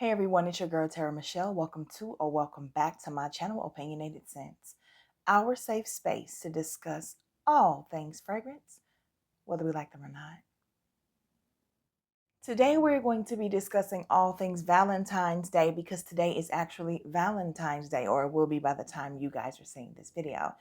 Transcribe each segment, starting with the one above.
Hey everyone, it's your girl TeraMichelle. Welcome to or welcome back to my channel, Opinionated Scents, our safe space to discuss all things fragrance, whether we like them or not. Today we're going to be discussing all things Valentine's Day because today is actually Valentine's Day, or it will be by the time you guys are seeing this video.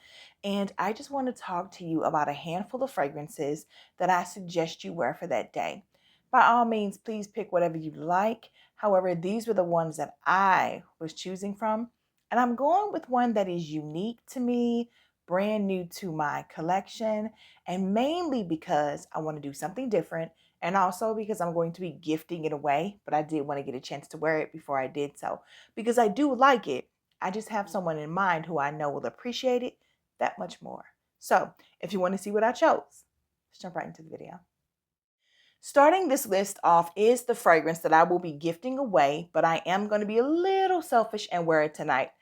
And I just want to talk to you about a handful of fragrances that I suggest you wear for that day. By all means, please pick whatever you like. However, these were the ones that I was choosing from. And I'm going with one that is unique to me, brand new to my collection, and mainly because I want to do something different and also because I'm going to be gifting it away, but I did want to get a chance to wear it before I did so because I do like it. I just have someone in mind who I know will appreciate it that much more. So if you want to see what I chose, let's jump right into the video. Starting this list off is the fragrance that I will be gifting away, but I am going to be a little selfish and wear it tonight.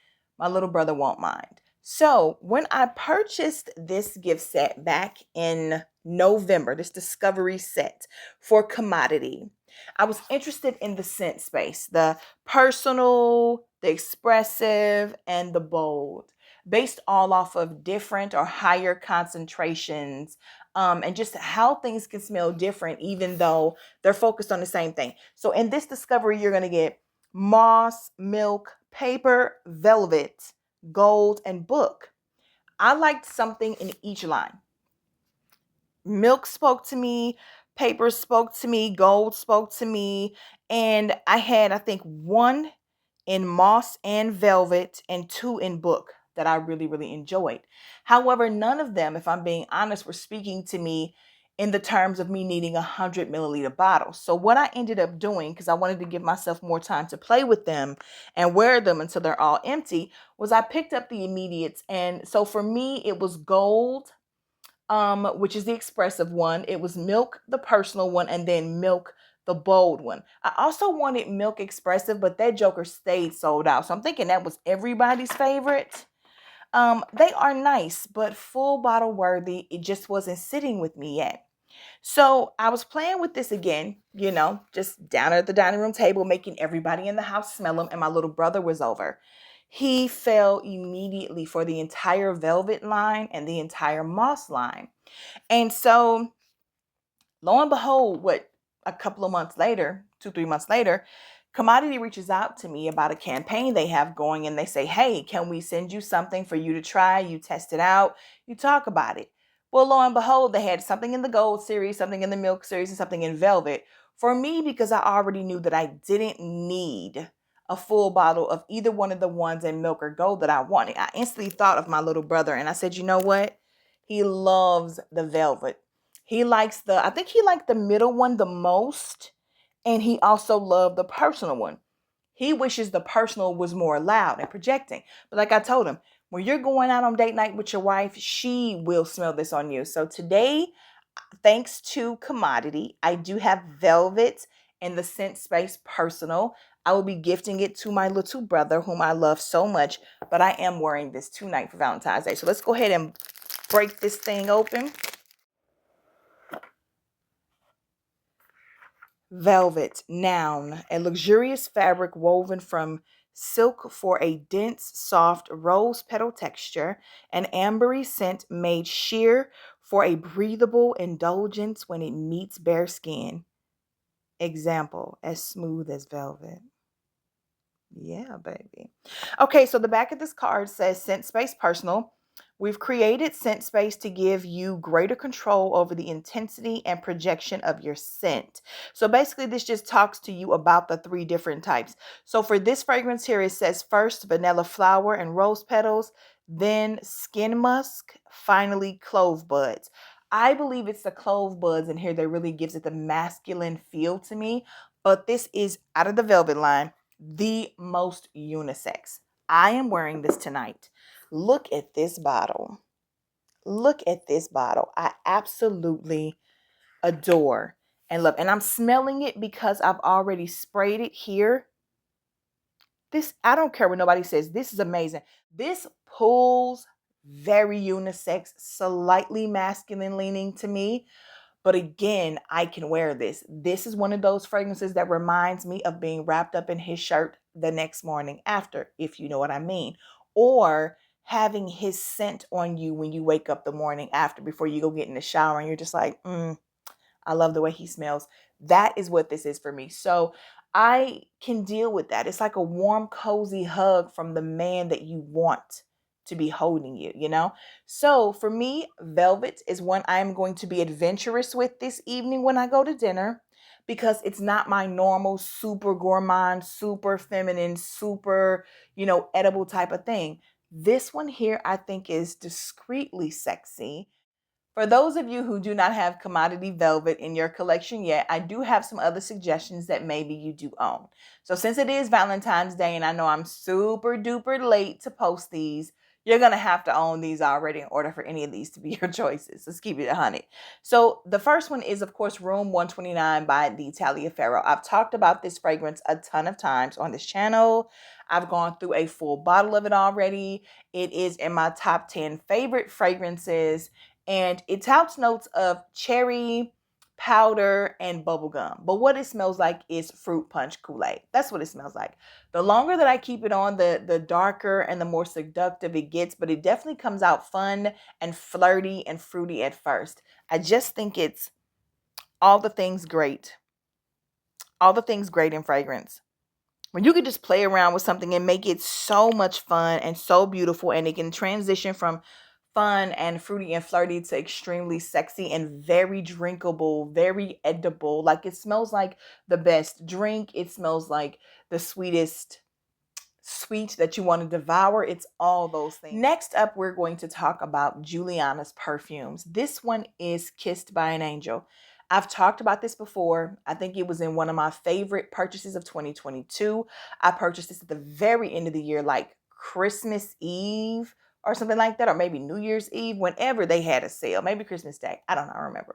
My little brother won't mind. So when I purchased this gift set back in November, this discovery set for Commodity, I was interested in the scent space, the personal, the expressive, and the bold, based all off of different or higher concentrations, and just how things can smell different, even though they're focused on the same thing. So in this discovery, you're going to get moss, milk, paper, velvet, gold, and book. I liked something in each line. Milk spoke to me, paper spoke to me, gold spoke to me, and I had, I think, one in moss and velvet and two in book that I really, really enjoyed. However, none of them, if I'm being honest, were speaking to me in the terms of me needing 100 milliliter bottles. So what I ended up doing, because I wanted to give myself more time to play with them and wear them until they're all empty, was I picked up the immediates. And so for me, it was gold, which is the expressive one. It was milk, the personal one, and then milk, the bold one. I also wanted milk expressive, but that joker stayed sold out. So I'm thinking that was everybody's favorite. They are nice, but full bottle worthy. It just wasn't sitting with me yet. So I was playing with this again, just down at the dining room table, making everybody in the house smell them. And my little brother was over. He fell immediately for the entire velvet line and the entire moss line. And so lo and behold, a couple of months later, 2, 3 months later, Commodity reaches out to me about a campaign they have going, and they say, hey, can we send you something for you to try? You test it out, you talk about it. Well, lo and behold, they had something in the gold series, something in the milk series, and something in velvet for me, because I already knew that I didn't need a full bottle of either one of the ones in milk or gold that I wanted. I instantly thought of my little brother, and I said, you know what? He loves the velvet. I think he liked the middle one the most. And he also loved the personal one. He wishes the personal was more loud and projecting. But like I told him, when you're going out on date night with your wife, she will smell this on you. So today, thanks to Commodity, I do have velvet in the scent space personal. I will be gifting it to my little brother, whom I love so much. But I am wearing this tonight for Valentine's Day. So let's go ahead and break this thing open. Velvet, noun, a luxurious fabric woven from silk for a dense, soft rose petal texture, an ambery scent made sheer for a breathable indulgence when it meets bare skin. Example, as smooth as velvet. Yeah, baby. Okay, so the back of this card says Scent Space Personal. We've created Scent Space to give you greater control over the intensity and projection of your scent. So basically, this just talks to you about the 3 different types. So for this fragrance here, it says first vanilla flower and rose petals, then skin musk, finally clove buds. I believe it's the clove buds in here that really gives it the masculine feel to me. But this is out of the velvet line, the most unisex. I am wearing this tonight. Look at this bottle. Look at this bottle. I absolutely adore and love. And I'm smelling it because I've already sprayed it here. I don't care what nobody says. This is amazing. This pulls very unisex, slightly masculine leaning to me. But again, I can wear this. This is one of those fragrances that reminds me of being wrapped up in his shirt the next morning after, if you know what I mean. Or having his scent on you when you wake up the morning after, before you go get in the shower, and you're just like, I love the way he smells. That is what this is for me. So I can deal with that. It's like a warm, cozy hug from the man that you want to be holding you, you know? So for me, velvet is one I'm going to be adventurous with this evening when I go to dinner, because it's not my normal super gourmand, super feminine, super, edible type of thing. This one here I think is discreetly sexy. For those of you who do not have commodity velvet in your collection yet, I do have some other suggestions that maybe you do own. So since it is Valentine's Day and I know I'm super duper late to post these, you're going to have to own these already in order for any of these to be your choices. Let's keep it 100. So the first one is, of course, Room 129 by the Taliaferro. I've talked about this fragrance a ton of times on this channel. I've gone through a full bottle of it already. It is in my top 10 favorite fragrances, and it touts notes of cherry, powder, and bubblegum. But what it smells like is fruit punch Kool-Aid. That's what it smells like. The longer that I keep it on, the darker and the more seductive it gets, but it definitely comes out fun and flirty and fruity at first. I just think it's all the things great. All the things great in fragrance. When you can just play around with something and make it so much fun and so beautiful, and it can transition from fun and fruity and flirty to extremely sexy and very drinkable, very edible. Like, it smells like the best drink. It smells like the sweetest sweet that you want to devour. It's all those things. Next up, we're going to talk about Juliana's Perfumes. This one is Kissed by an Angel. I've talked about this before. I think it was in one of my favorite purchases of 2022. I purchased this at the very end of the year, like Christmas Eve or something like that, or maybe New Year's Eve, whenever they had a sale, maybe Christmas Day. I don't know, I remember.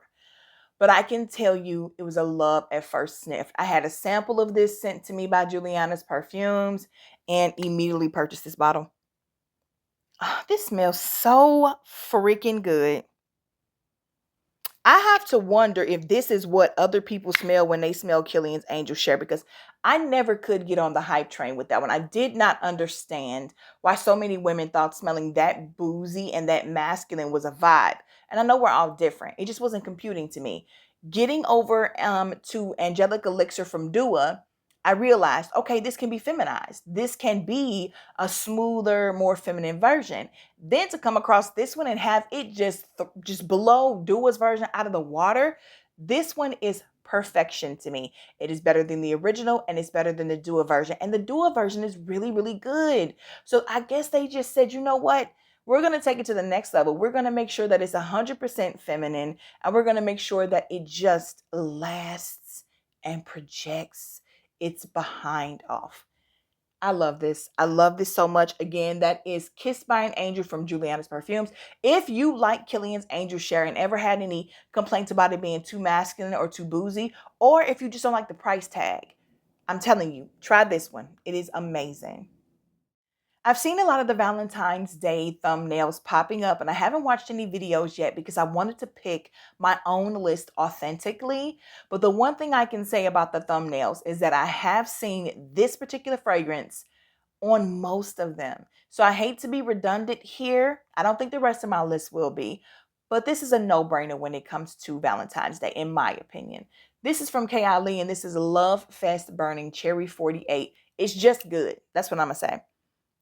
But I can tell you it was a love at first sniff. I had a sample of this sent to me by Juliana's Perfumes and immediately purchased this bottle. Oh, this smells so freaking good. I have to wonder if this is what other people smell when they smell Killian's Angel Share, because I never could get on the hype train with that one. I did not understand why so many women thought smelling that boozy and that masculine was a vibe. And I know we're all different. It just wasn't computing to me. Getting over to Angelic Elixir from Dua, I realized, okay, this can be feminized. This can be a smoother, more feminine version. Then to come across this one and have it just blow Dua's version out of the water, this one is perfection to me. It is better than the original, and it's better than the Dua version. And the Dua version is really, really good. So I guess they just said, you know what? We're going to take it to the next level. We're going to make sure that it's 100% feminine, and we're going to make sure that it just lasts and projects its behind off. I love this. I love this so much. Again, that is Kissed by an Angel from Juliana's Perfumes. If you like Killian's Angel Share and ever had any complaints about it being too masculine or too boozy, or if you just don't like the price tag, I'm telling you, try this one. It is amazing. I've seen a lot of the Valentine's Day thumbnails popping up, and I haven't watched any videos yet because I wanted to pick my own list authentically. But the one thing I can say about the thumbnails is that I have seen this particular fragrance on most of them. So I hate to be redundant here. I don't think the rest of my list will be, but this is a no-brainer when it comes to Valentine's Day, in my opinion. This is from K.I. Lee, and this is Love Fest Burning Cherry 48. It's just good. That's what I'm going to say.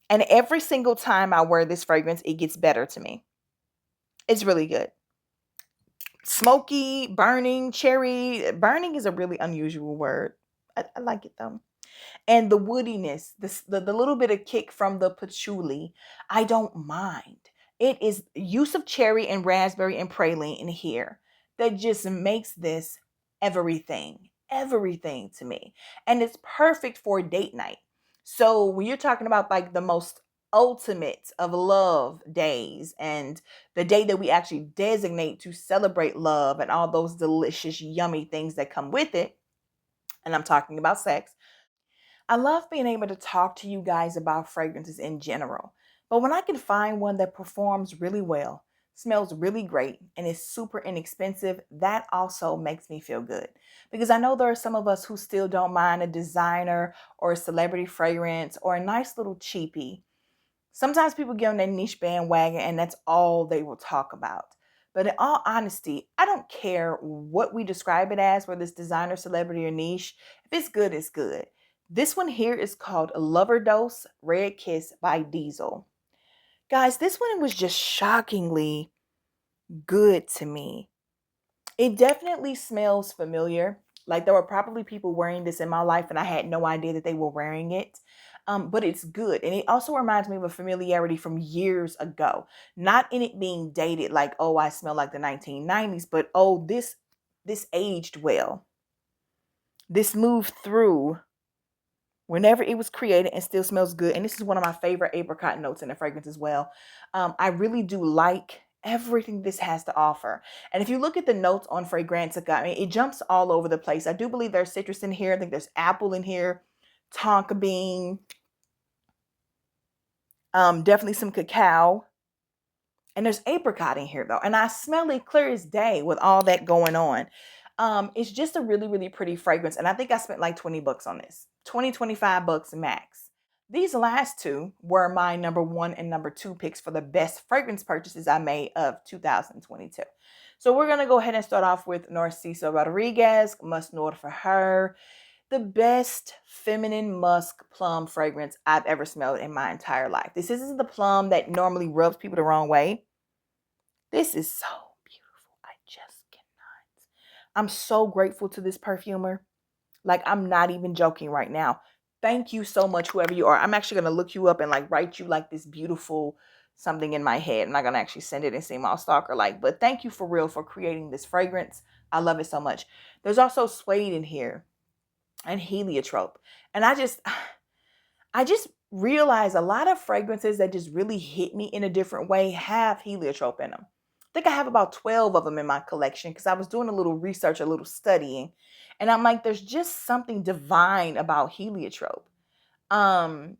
And every single time I wear this fragrance, it gets better to me. It's really good. Smoky, burning, cherry. Burning is a really unusual word. I like it though. And the woodiness, the little bit of kick from the patchouli, I don't mind. It is use of cherry and raspberry and praline in here that just makes this everything to me. And it's perfect for date night. So when you're talking about like the most ultimate of love days, and the day that we actually designate to celebrate love and all those delicious, yummy things that come with it, and I'm talking about sex, I love being able to talk to you guys about fragrances in general. But when I can find one that performs really well, smells really great and is super inexpensive, that also makes me feel good. Because I know there are some of us who still don't mind a designer or a celebrity fragrance or a nice little cheapy. Sometimes people get on that niche bandwagon and that's all they will talk about. But in all honesty, I don't care what we describe it as, whether it's designer, celebrity, or niche. If it's good, it's good. This one here is called Lover Dose Red Kiss by Diesel. Guys, this one was just shockingly good to me. It definitely smells familiar. Like there were probably people wearing this in my life and I had no idea that they were wearing it. But it's good. And it also reminds me of a familiarity from years ago. Not in it being dated like, oh, I smell like the 1990s, but oh, this aged well. This moved through whenever it was created and still smells good. And this is one of my favorite apricot notes in the fragrance as well. I really do like everything this has to offer. And if you look at the notes on Fragrantica, I mean, it jumps all over the place. I do believe there's citrus in here. I think there's apple in here, tonka bean, definitely some cacao. And there's apricot in here though. And I smell it clear as day with all that going on. It's just a really, really pretty fragrance. And I think I spent like 20 bucks on this. 20, 25 bucks max. These last two were my number 1 and number 2 picks for the best fragrance purchases I made of 2022. So we're going to go ahead and start off with Narciso Rodriguez, Musk Noir for Her. The best feminine musk plum fragrance I've ever smelled in my entire life. This isn't the plum that normally rubs people the wrong way. This is so beautiful. I just cannot. I'm so grateful to this perfumer. Like, I'm not even joking right now. Thank you so much, whoever you are. I'm actually going to look you up and like write you like this beautiful something in my head. I'm not going to actually send it and seem all stalker like, but thank you for real for creating this fragrance. I love it so much. There's also suede in here and heliotrope. And I just realized a lot of fragrances that just really hit me in a different way have heliotrope in them. I think I have about 12 of them in my collection because I was doing a little research, a little studying. And I'm like, there's just something divine about heliotrope. I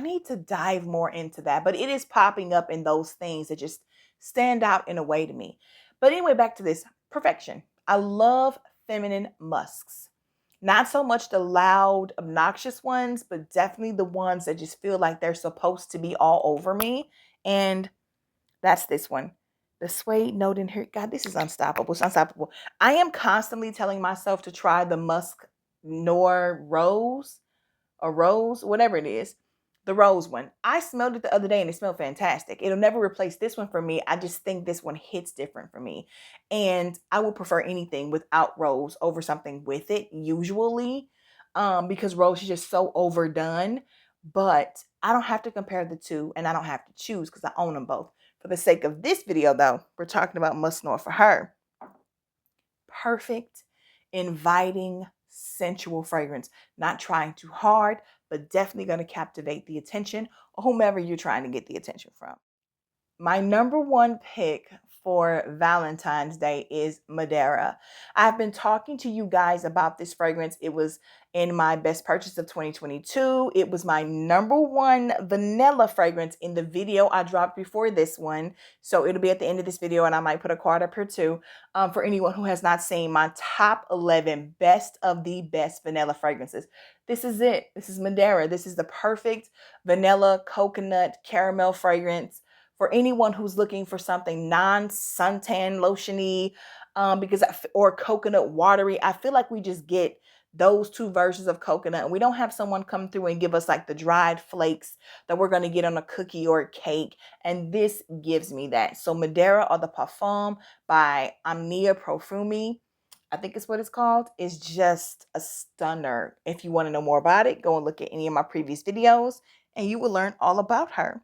need to dive more into that. But it is popping up in those things that just stand out in a way to me. But anyway, back to this. Perfection. I love feminine musks. Not so much the loud, obnoxious ones, but definitely the ones that just feel like they're supposed to be all over me. And that's this one. The suede note in here. God, this is unstoppable. It's unstoppable. I am constantly telling myself to try the Musk Noir Rose or Rose, whatever it is. The rose one. I smelled it the other day and it smelled fantastic. It'll never replace this one for me. I just think this one hits different for me. And I would prefer anything without rose over something with it usually, because rose is just so overdone. But I don't have to compare the two and I don't have to choose because I own them both. For the sake of this video though, we're talking about Musk Noir for Her. Perfect, inviting, sensual fragrance. Not trying too hard, but definitely going to captivate the attention of whomever you're trying to get the attention from. My number 1 pick for Valentine's Day is Madeira. I've been talking to you guys about this fragrance. It was in my best purchase of 2022. It was my number 1 vanilla fragrance in the video I dropped before this one. So it'll be at the end of this video and I might put a card up here too, for anyone who has not seen my top 11 best of the best vanilla fragrances. This is it. This is Madeira. This is the perfect vanilla, coconut, caramel fragrance for anyone who's looking for something non-suntan lotiony, or coconut watery. I feel like we just get those 2 versions of coconut and we don't have someone come through and give us like the dried flakes that we're going to get on a cookie or a cake. And this gives me that. So Madeira or the Parfum by Omnia Profumi, I think it's what it's called, is just a stunner. If you want to know more about it, go and look at any of my previous videos and you will learn all about her.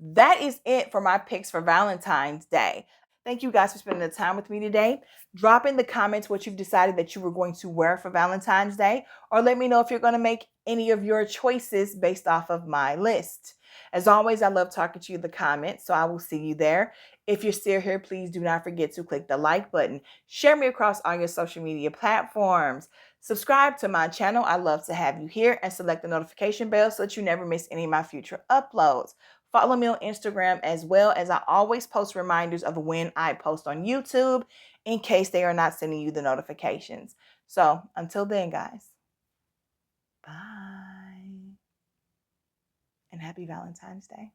That is it for my picks for Valentine's Day. Thank you guys for spending the time with me today. Drop in the comments what you've decided that you were going to wear for Valentine's Day, or let me know if you're going to make any of your choices based off of my list. As always, I love talking to you in the comments, so I will see you there. If you're still here, please do not forget to click the like button. Share me across all your social media platforms. Subscribe to my channel. I love to have you here, and select the notification bell so that you never miss any of my future uploads. Follow me on Instagram as well, as I always post reminders of when I post on YouTube in case they are not sending you the notifications. So until then, guys, bye and happy Valentine's Day.